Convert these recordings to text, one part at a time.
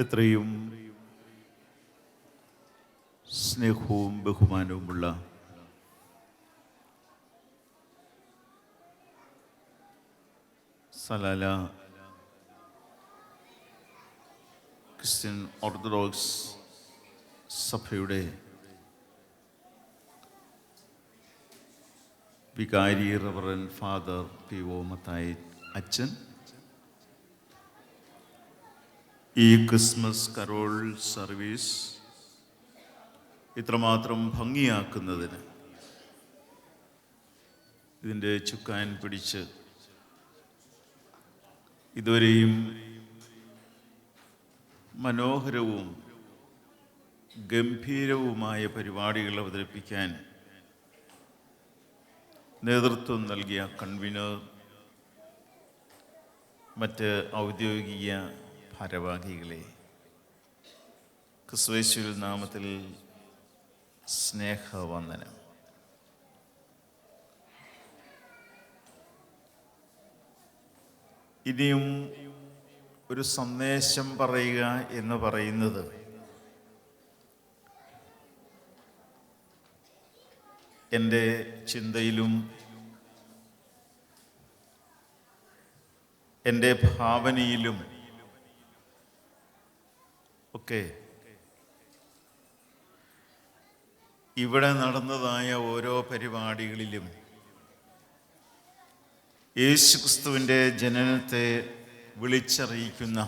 എത്രയും സ്നേഹവും ബഹുമാനവുമുള്ള Salalah Christian orthodox സഭയുടെ വികാരി reverend father P O Mathai അച്ഛൻ, ഈ ക്രിസ്മസ് കരോൾ സർവീസ് ഇത്രമാത്രം ഭംഗിയാക്കുന്നതിന്, ഇതിൻ്റെ ചുക്കാൻ പിടിച്ച് ഇതുവരെയും മനോഹരവും ഗംഭീരവുമായ പരിപാടികൾ അവതരിപ്പിക്കാൻ നേതൃത്വം നൽകിയ കൺവീനർ, മറ്റ് ഔദ്യോഗിക ഭാരവാഹികളെ, ക്രിസ്തുയേശുവിൻ നാമത്തിൽ സ്നേഹവന്ദനം. ഇനിയും ഒരു സന്ദേശം പറയുക എന്ന് പറയുന്നത് എൻ്റെ ചിന്തയിലും എൻ്റെ ഭാവനയിലും ഒക്കെ ഇവിടെ നടന്നതായ ഓരോ പരിപാടികളിലും യേശുക്രിസ്തുവിൻ്റെ ജനനത്തെ വിളിച്ചറിയിക്കുന്ന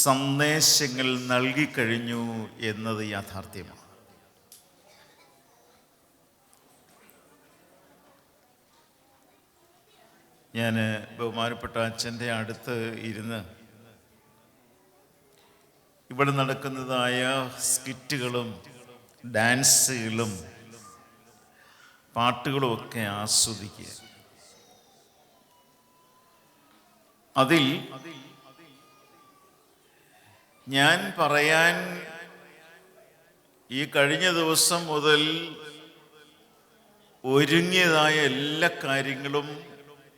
സന്ദേശങ്ങൾ നൽകിക്കഴിഞ്ഞു എന്നത് യാഥാർത്ഥ്യമാണ്. ഞാൻ ബഹുമാനപ്പെട്ട അച്ഛൻ്റെ അടുത്ത് ഇരുന്ന് ഇവിടെ നടക്കുന്നതായ സ്കിറ്റുകളും ഡാൻസുകളും പാട്ടുകളും ഒക്കെ ആസ്വദിക്കുക. അതിൽ ഞാൻ പറയാൻ ഈ കഴിഞ്ഞ ദിവസം മുതൽ ഒരുങ്ങിയതായ എല്ലാ കാര്യങ്ങളും,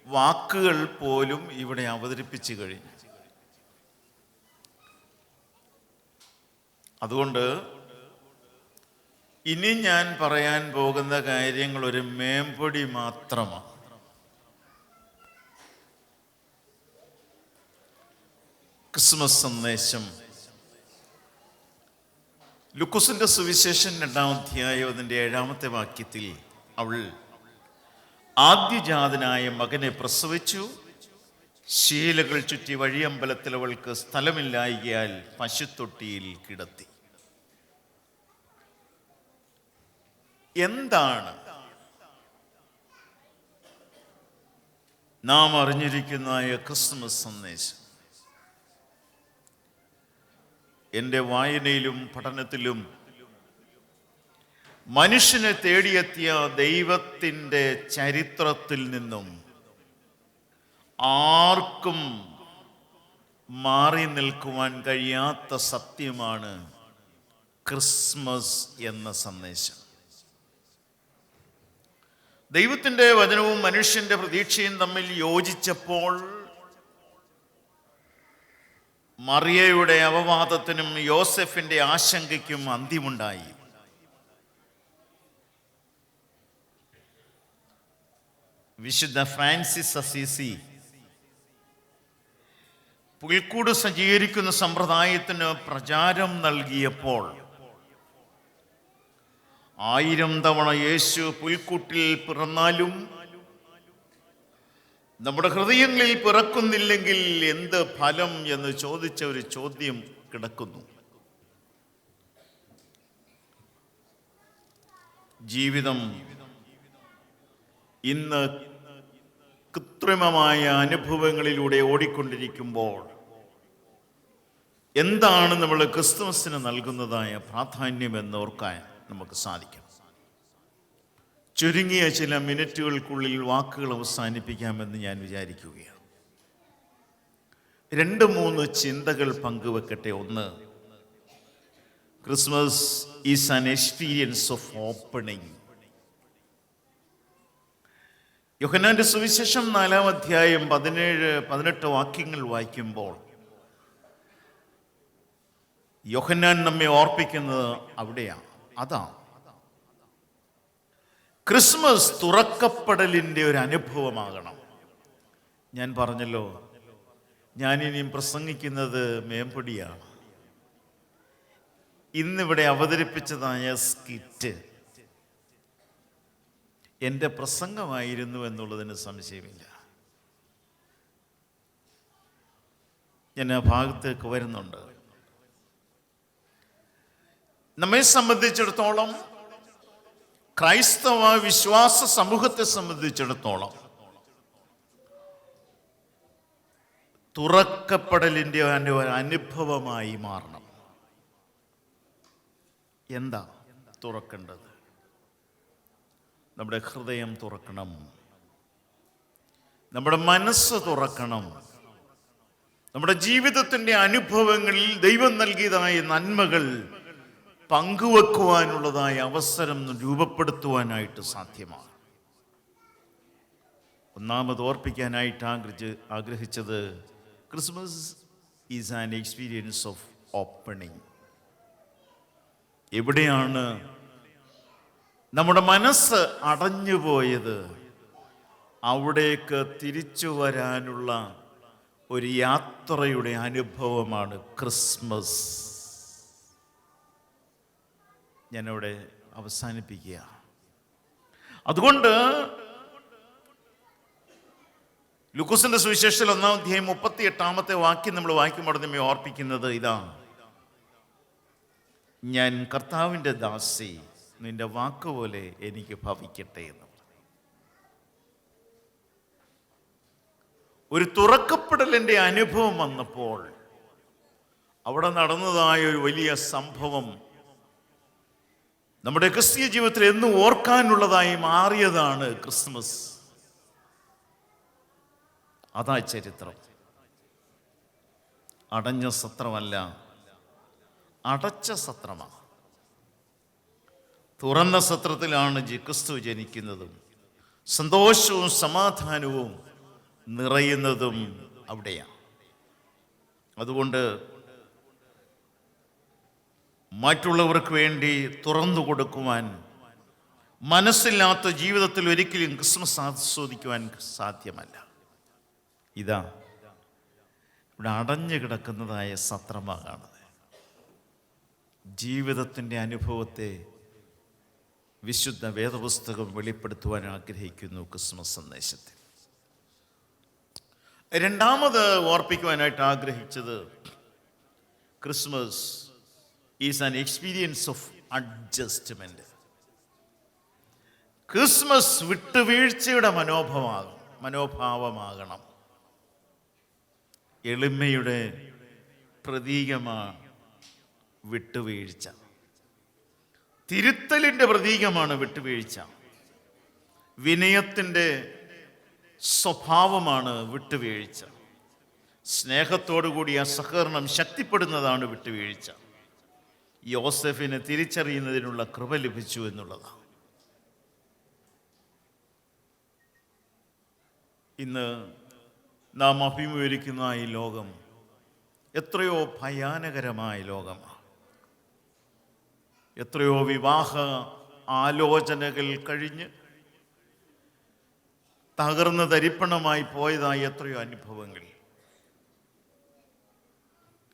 വാക്കുകൾ പോലും ഇവിടെ അവതരിപ്പിച്ചു കഴിഞ്ഞു. അതുകൊണ്ട് ഇനി ഞാൻ പറയാൻ പോകുന്ന കാര്യങ്ങൾ ഒരു മേമ്പൊടി മാത്രമാണ്. ക്രിസ്മസ് സന്ദേശം ലൂക്കോസിന്റെ സുവിശേഷം 2-ാം അധ്യായം അതിൻ്റെ 7-ാമത്തെ വാക്യത്തിൽ, അവൾ ആദ്യജാതനായ മകനെ പ്രസവിച്ചു, ശീലകൾ ചുറ്റി വഴിയമ്പലത്തിൽ അവൾക്ക് സ്ഥലമില്ലായികയാൽ പശുത്തൊട്ടിയിൽ കിടത്തി. എന്താണ് നാം അറിഞ്ഞിരിക്കുന്ന ക്രിസ്മസ് സന്ദേശം? എൻ്റെ വായനയിലും പഠനത്തിലും മനുഷ്യനെ തേടിയെത്തിയ ദൈവത്തിൻ്റെ ചരിത്രത്തിൽ നിന്നും ആർക്കും മാറി നിൽക്കുവാൻ കഴിയാത്ത സത്യമാണ് ക്രിസ്മസ് എന്ന സന്ദേശം. ദൈവത്തിൻ്റെ വചനവും മനുഷ്യൻ്റെ പ്രതീക്ഷയും തമ്മിൽ യോജിച്ചപ്പോൾ മറിയയുടെ അപവാദത്തിനും യോസെഫിൻ്റെ ആശങ്കയ്ക്കും അന്ത്യമുണ്ടായി. വിശുദ്ധ ഫ്രാൻസിസ് അസീസി പുൽക്കൂട് സജ്ജീകരിക്കുന്ന സമ്പ്രദായത്തിന് പ്രചാരം നൽകിയപ്പോൾ 1000 തവണ യേശു പുൽക്കൂട്ടിൽ പിറന്നാലും നമ്മുടെ ഹൃദയങ്ങളിൽ പിറക്കുന്നില്ലെങ്കിൽ എന്ത് ഫലം എന്ന് ചോദിച്ച ഒരു ചോദ്യം കിടക്കുന്നു. ജീവിതം ഇന്ന് കൃത്രിമമായ അനുഭവങ്ങളിലൂടെ ഓടിക്കൊണ്ടിരിക്കുമ്പോൾ എന്താണ് നമ്മൾ ക്രിസ്തുമസിന് നൽകുന്നതായ പ്രാധാന്യം എന്നോർക്കാൻ നമുക്ക് സാധിക്കും. ചുരുങ്ങിയ ചില മിനിറ്റുകൾക്കുള്ളിൽ വാക്കുകൾ അവസാനിപ്പിക്കാമെന്ന് ഞാൻ വിചാരിക്കുകയാണ്. 2-3 ചിന്തകൾ പങ്കുവെക്കട്ടെ. ഒന്ന്, Christmas is an experience of opening. യോഹന്നാന്റെ സുവിശേഷം 4-ാം അധ്യായം 17-18 വാക്യങ്ങൾ വായിക്കുമ്പോൾ യോഹന്നാൻ നമ്മെ ഓർപ്പിക്കുന്നത് അവിടെയാണ്. അതാ ക്രിസ്മസ് തുറക്കപ്പെടലിൻ്റെ ഒരു അനുഭവമാകണം. ഞാൻ പറഞ്ഞല്ലോ, ഞാനിനിയും പ്രസംഗിക്കുന്നത് മേമ്പടിയാണ്. ഇന്നിവിടെ അവതരിപ്പിച്ചതായ സ്കിറ്റ് എൻ്റെ പ്രസംഗമായിരുന്നു എന്നുള്ളതിന് സംശയമില്ല. ഞാൻ ആ ഭാഗത്തേക്ക് വരുന്നുണ്ട്. നമ്മെ സംബന്ധിച്ചിടത്തോളം, ക്രൈസ്തവ വിശ്വാസ സമൂഹത്തെ സംബന്ധിച്ചിടത്തോളം തുറക്കപ്പെടലിൻ്റെ അനുഭവമായി മാറണം. എന്താ തുറക്കേണ്ടത്? നമ്മുടെ ഹൃദയം തുറക്കണം, നമ്മുടെ മനസ്സ് തുറക്കണം. നമ്മുടെ ജീവിതത്തിൻ്റെ അനുഭവങ്ങളിൽ ദൈവം നൽകിയതായ നന്മകൾ പങ്കുവെക്കുവാനുള്ളതായ അവസരം രൂപപ്പെടുത്തുവാനായിട്ട് സാധ്യമാണ്. ഒന്നാമത് ഓർപ്പിക്കാനായിട്ട് ആഗ്രഹിച്ചത്, Christmas is an experience of opening. എവിടെയാണ് നമ്മുടെ മനസ്സ് അടഞ്ഞുപോയത്, അവിടേക്ക് തിരിച്ചു വരാനുള്ള ഒരു യാത്രയുടെ അനുഭവമാണ് ക്രിസ്മസ്. ഞാനവിടെ അവസാനിപ്പിക്കുക. അതുകൊണ്ട് ലൂക്കോസിന്റെ സുവിശേഷത്തിൽ 1-ാം അധ്യായം 38-ാമത്തെ വാക്യം നമ്മൾ വായിക്കുമ്പോൾ നമ്മെ ഓർപ്പിക്കുന്നത് ഇതാണ്: ഞാൻ കർത്താവിൻ്റെ ദാസി, നിന്റെ വാക്കുപോലെ എനിക്ക് ഭവിക്കട്ടെ എന്ന്. ഒരു തുറക്കപ്പെടലിൻ്റെ അനുഭവം വന്നപ്പോൾ അവിടെ നടന്നതായ ഒരു വലിയ സംഭവം നമ്മുടെ ക്രിസ്തീയ ജീവിതത്തിൽ എന്നും ഓർക്കാനുള്ളതായി മാറിയതാണ് ക്രിസ്മസ്. അതാ ചരിത്രം. അടഞ്ഞ സത്രമല്ല, അടച്ച സത്രമാണ്. തുറന്ന സത്രത്തിലാണ് ക്രിസ്തു ജനിക്കുന്നതും സന്തോഷവും സമാധാനവും നിറയുന്നതും അവിടെയാണ്. അതുകൊണ്ട് മറ്റുള്ളവർക്ക് വേണ്ടി തുറന്നു കൊടുക്കുവാൻ മനസ്സില്ലാത്ത ജീവിതത്തിൽ ഒരിക്കലും ക്രിസ്മസ് ആസ്വദിക്കുവാൻ സാധ്യമല്ല. ഇതാ ഇവിടെ അടഞ്ഞു കിടക്കുന്നതായ സത്രമാകാണത്. ജീവിതത്തിൻ്റെ അനുഭവത്തെ വിശുദ്ധ വേദപുസ്തകം വെളിപ്പെടുത്തുവാൻ ആഗ്രഹിക്കുന്നു ക്രിസ്മസ് സന്ദേശത്തിൽ. രണ്ടാമത് ഓർപ്പിക്കുവാനായിട്ട് ആഗ്രഹിച്ചത്, Christmas is an experience of adjustment. Christmas വിട്ടുവീഴ്ചയുടെ മനോഭാവമാകണം. എളിമയുടെ പ്രതീകമാണ് വിട്ടുവീഴ്ച. തിരുത്തലിൻ്റെ പ്രതീകമാണ് വിട്ടുവീഴ്ച. വിനയത്തിൻ്റെ സ്വഭാവമാണ് വിട്ടുവീഴ്ച. സ്നേഹത്തോടുകൂടിയ സഹകരണം ശക്തിപ്പെടുന്നതാണ് വിട്ടുവീഴ്ച. യോസെഫിനെ തിരിച്ചറിയുന്നതിനുള്ള കൃപ ലഭിച്ചു എന്നുള്ളതാണ്. ഇന്ന് നാം അഭിമുഖീകരിക്കുന്ന ഈ ലോകം എത്രയോ ഭയാനകരമായ ലോകമാണ്. എത്രയോ വിവാഹ ആലോചനകൾ കഴിഞ്ഞ് തകർന്ന് തരിപ്പണമായി പോയതായ എത്രയോ അനുഭവങ്ങൾ.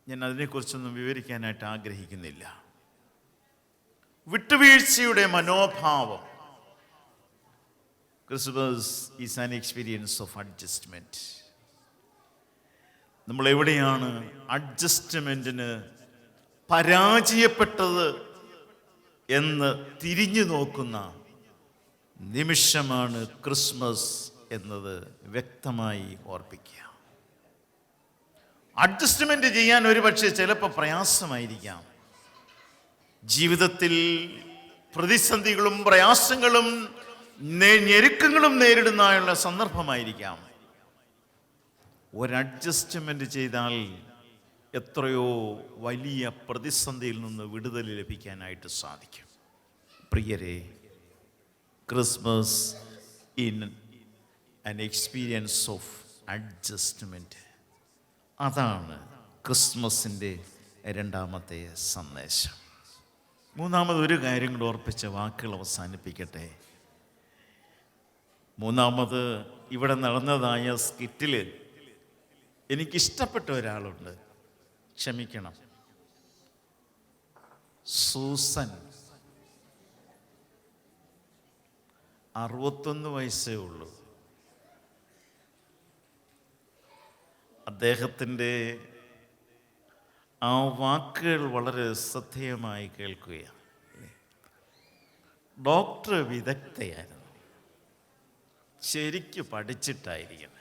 ഞാൻ അതിനെക്കുറിച്ചൊന്നും വിവരിക്കാനായിട്ട് ആഗ്രഹിക്കുന്നില്ല. വിട്ടുവീഴ്ചയുടെ മനോഭാവം. Christmas is an experience of adjustment. നമ്മൾ എവിടെയാണ് അഡ്ജസ്റ്റ്മെന്റിന് പരാജയപ്പെട്ടത് എന്ന് തിരിഞ്ഞു നോക്കുന്ന നിമിഷമാണ് ക്രിസ്മസ് എന്നത് വ്യക്തമായി ഓർപ്പിക്കുക. അഡ്ജസ്റ്റ്മെന്റ് ചെയ്യാൻ ഒരുപക്ഷെ ചിലപ്പോൾ പ്രയാസമായിരിക്കാം. ജീവിതത്തിൽ പ്രതിസന്ധികളും പ്രയാസങ്ങളും ഞെരുക്കങ്ങളും നേരിടുന്നതിനുള്ള സന്ദർഭമായിരിക്കാം. ഒരു അഡ്ജസ്റ്റ്മെന്റ് ചെയ്താൽ എത്രയോ വലിയ പ്രതിസന്ധിയിൽ നിന്ന് വിടുതൽ ലഭിക്കാനായിട്ട് സാധിക്കും. പ്രിയരെ, Christmas an experience of adjustment. അതാണ് ക്രിസ്മസിൻ്റെ രണ്ടാമത്തെ സന്ദേശം. മൂന്നാമതൊരു കാര്യം കൂടെ ഓർപ്പിച്ച വാക്കുകൾ അവസാനിപ്പിക്കട്ടെ. മൂന്നാമത് ഇവിടെ നടന്നതായ സ്കിറ്റിൽ എനിക്കിഷ്ടപ്പെട്ട ഒരാളുണ്ട്, ക്ഷമിക്കണം, സൂസൻ. 61 വയസ്സേ ഉള്ളൂ. അദ്ദേഹത്തിൻ്റെ ആ വാക്കുകൾ വളരെ ശ്രദ്ധേയമായി കേൾക്കുകയാണ്. ഡോക്ടർ വിദഗ്ധയായിരുന്നു, ശരിക്ക് പഠിച്ചിട്ടായിരിക്കണം.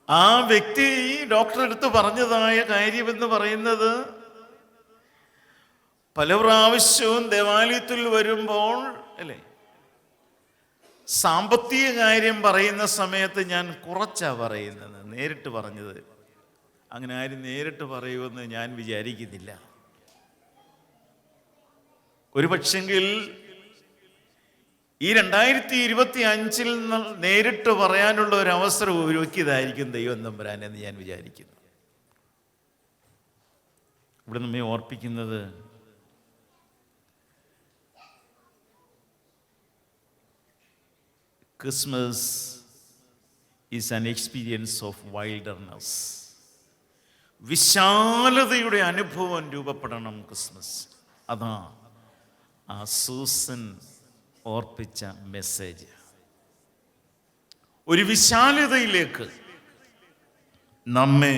ആ വ്യക്തി ഡോക്ടർ എടുത്ത് പറഞ്ഞതായ കാര്യമെന്ന് പറയുന്നത്, പല പ്രാവശ്യവും ദേവാലയത്തിൽ വരുമ്പോൾ അല്ലേ, സാമ്പത്തിക കാര്യം പറയുന്ന സമയത്ത് ഞാൻ കുറച്ചാ പറയുന്നത്, നേരിട്ട് പറഞ്ഞത്. അങ്ങനെ ആരും നേരിട്ട് പറയുമെന്ന് ഞാൻ വിചാരിക്കുന്നില്ല. ഒരു പക്ഷെങ്കിൽ ഈ 2025 നേരിട്ട് പറയാനുള്ള ഒരു അവസരം ഒരുക്കിയതായിരിക്കും ദൈവം തമ്പുരാൻ എന്ന് ഞാൻ വിചാരിക്കുന്നു. ഇവിടെ നമ്മെ ഓർപ്പിക്കുന്നത് Christmas is an experience of wilderness. വിശാലതയുടെ അനുഭവം രൂപപ്പെടണം ക്രിസ്മസ്. അതാ ആ സൂസൻ ഓർപ്പിച്ച മെസ്സേജ്. ഒരു വിശാലതയിലേക്ക് നമ്മെ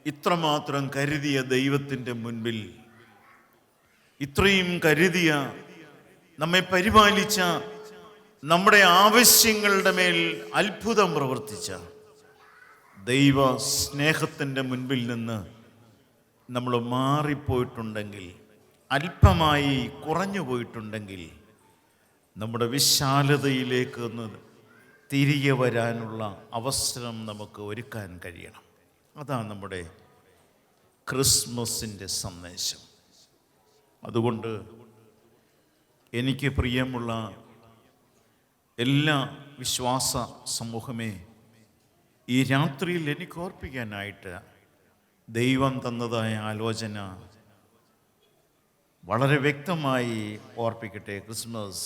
ഇത്രമാത്രം കരുതിയ ദൈവത്തിൻ്റെ മുൻപിൽ, ഇത്രയും കരുതിയ, നമ്മെ പരിപാലിച്ച, നമ്മുടെ ആവശ്യങ്ങളുടെ മേൽ അത്ഭുതം പ്രവർത്തിച്ച ദൈവ സ്നേഹത്തിൻ്റെ മുൻപിൽ നിന്ന് നമ്മൾ മാറിപ്പോയിട്ടുണ്ടെങ്കിൽ, അല്പമായി കുറഞ്ഞു പോയിട്ടുണ്ടെങ്കിൽ, നമ്മുടെ വിശാലതയിലേക്ക് ഒന്ന് തിരികെ വരാനുള്ള അവസരം നമുക്ക് ഒരുക്കാൻ കഴിയണം. അതാണ് നമ്മുടെ ക്രിസ്മസിൻ്റെ സന്ദേശം. അതുകൊണ്ട് എനിക്ക് പ്രിയമുള്ള എല്ലാ വിശ്വാസ സമൂഹമേ, ഈ രാത്രിയിൽ എനിക്ക് ഓർപ്പിക്കാനായിട്ട് ദൈവം തന്നതായ ആലോചന വളരെ വ്യക്തമായി ഓർപ്പിക്കട്ടെ. Christmas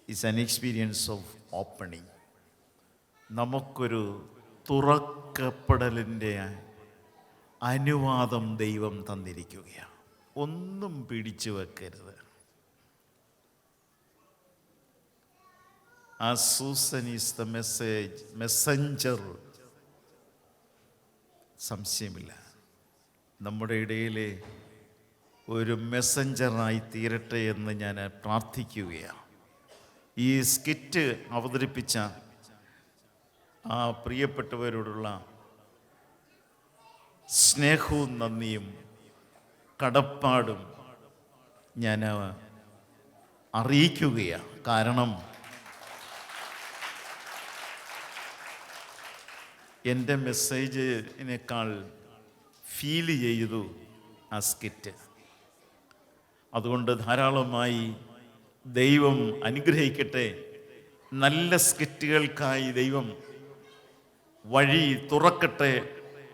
is an experience of opening. നമുക്കൊരു തുറക്കപ്പെടലിൻ്റെ അനുവാദം ദൈവം തന്നിരിക്കുകയാണ്. ഒന്നും പിടിച്ചു വെക്കരുത്. ആ സൂസൻ ഈസ് ദ മെസ്സഞ്ചർ. സംശയമില്ല, നമ്മുടെ ഇടയിലെ ഒരു മെസ്സഞ്ചറായി തീരട്ടെ എന്ന് ഞാൻ പ്രാർത്ഥിക്കുകയാണ്. ഈ സ്കിറ്റ് അവതരിപ്പിച്ച ആ പ്രിയപ്പെട്ടവരോടുള്ള സ്നേഹവും നന്ദിയും കടപ്പാടും ഞാൻ അറിയിക്കുകയാണ്. കാരണം എൻ്റെ മെസ്സേജിനേക്കാൾ ഫീൽ ചെയ്തു ആ സ്കിറ്റ്. അതുകൊണ്ട് ധാരാളമായി ദൈവം അനുഗ്രഹിക്കട്ടെ. നല്ല സ്കിറ്റുകൾക്കായി ദൈവം വഴി തുറക്കട്ടെ.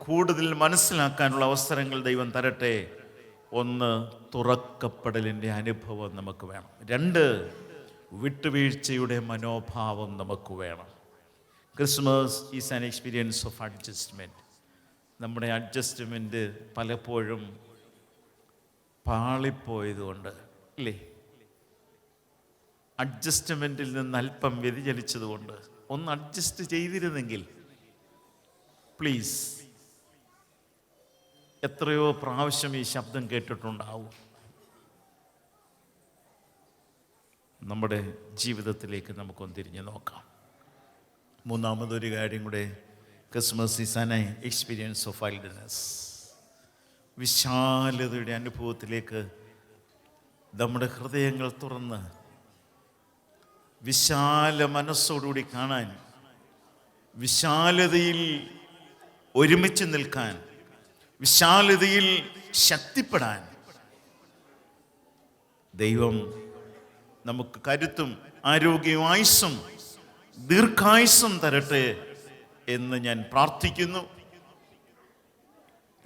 കൂടുതൽ മനസ്സിലാക്കാനുള്ള അവസരങ്ങൾ ദൈവം തരട്ടെ. ഒന്ന്, തുറക്കപ്പെടലിൻ്റെ അനുഭവം നമുക്ക് വേണം. 2, വിട്ടുവീഴ്ചയുടെ മനോഭാവം നമുക്ക് വേണം. Christmas is an experience of adjustment. നമ്മുടെ അഡ്ജസ്റ്റ്മെൻറ്റ് പലപ്പോഴും പാളിപ്പോയതുകൊണ്ട് അല്ലേ, അഡ്ജസ്റ്റ്മെൻറ്റിൽ നിന്ന് അല്പം വ്യതിചലിച്ചതുകൊണ്ട് ഒന്ന് അഡ്ജസ്റ്റ് ചെയ്തിരുന്നെങ്കിൽ പ്ലീസ്. എത്രയോ പ്രാവശ്യം ഈ ശബ്ദം കേട്ടിട്ടുണ്ടാവും. നമ്മുടെ ജീവിതത്തിലേക്ക് നമുക്കൊന്ന് തിരിഞ്ഞു നോക്കാം. മൂന്നാമതൊരു കാര്യം കൂടെ, Christmas is an experience of wildness. വിശാലതയുടെ അനുഭവത്തിലേക്ക് നമ്മുടെ ഹൃദയങ്ങൾ തുറന്ന് വിശാല മനസ്സോടുകൂടി കാണാൻ, വിശാലതയിൽ ഒരുമിച്ച് നിൽക്കാൻ, വിശാലതയിൽ ശക്തിപ്പെടാൻ ദൈവം നമുക്ക് കരുത്തും ആരോഗ്യവും ആയുസ്സും ദീർഘായുസ്സും തരട്ടെ എന്ന് ഞാൻ പ്രാർത്ഥിക്കുന്നു.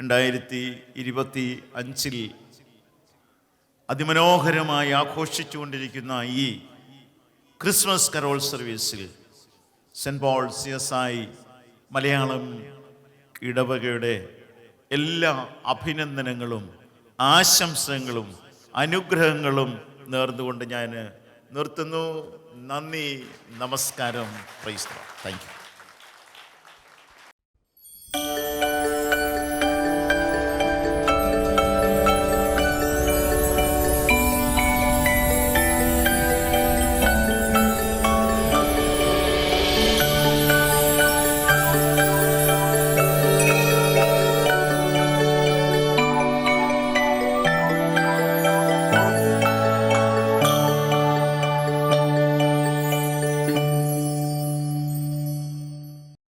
2025 അതിമനോഹരമായി ആഘോഷിച്ചുകൊണ്ടിരിക്കുന്ന ഈ ക്രിസ്മസ് കരോൾ സർവീസിൽ സെൻറ്റ് പോൾ CSI മലയാളം ഇടവകയുടെ എല്ലാ അഭിനന്ദനങ്ങളും ആശംസകളും അനുഗ്രഹങ്ങളും നേർന്നുകൊണ്ട് ഞാൻ നിർത്തുന്നു. നന്ദി, നമസ്കാരം. Praise the Lord. Thank you.